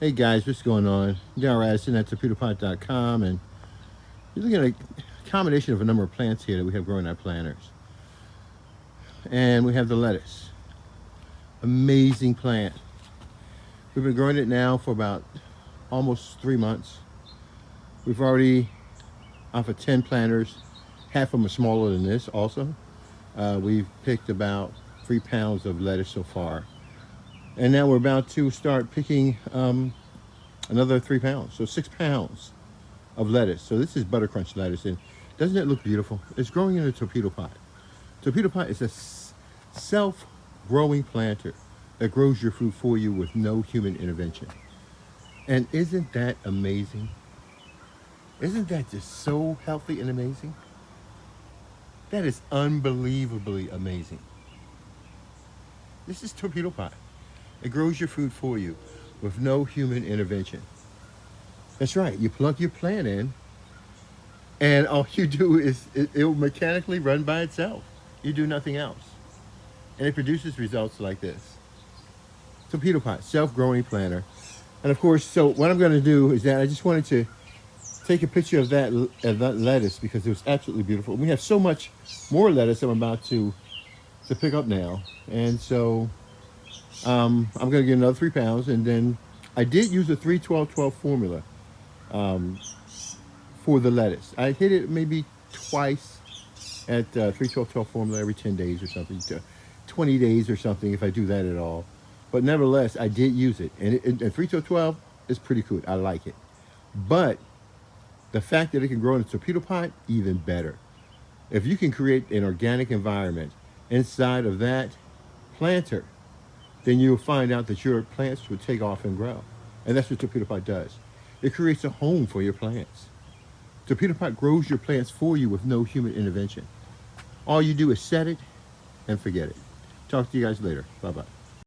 Hey guys, what's going on? Darren Radisson at Torpedopot.com, and you're looking at a combination of a number of plants here that we have growing our planters. And we have the lettuce. Amazing plant. We've been growing it now for about almost 3 months. We've already, off of 10 planters, half of them are smaller than this also. We've picked about 3 pounds of lettuce so far. And now we're about to start picking another 3 pounds, so 6 pounds of lettuce. So this is butter crunch lettuce, and doesn't it look beautiful? It's growing in a torpedo pot. Torpedo pot is a self-growing planter that grows your food for you with no human intervention. And isn't that amazing? Isn't that just so healthy and amazing? That is unbelievably amazing. This is torpedo pot. It grows your food for you with no human intervention. That's right. You plug your plant in, and all you do is it will mechanically run by itself. You do nothing else. And it produces results like this. Torpedo pot, self-growing planter. And of course, so what I'm going to do is that I just wanted to take a picture of that lettuce because it was absolutely beautiful. We have so much more lettuce I'm about to pick up now. And so I'm going to get another 3 pounds, and then I did use a 3-12-12 formula for the lettuce. I hit it maybe twice at 3-12-12 formula every 10 days or something, 20 days or something if I do that at all. But nevertheless, I did use it, and 3-12-12 is pretty good. I like it. But the fact that it can grow in a torpedo pot, even better. If you can create an organic environment inside of that planter, then you'll find out that your plants will take off and grow. And that's what torpedo pot does. It creates a home for your plants. Torpedo pot grows your plants for you with no human intervention. All you do is set it and forget it. Talk to you guys later. Bye-bye.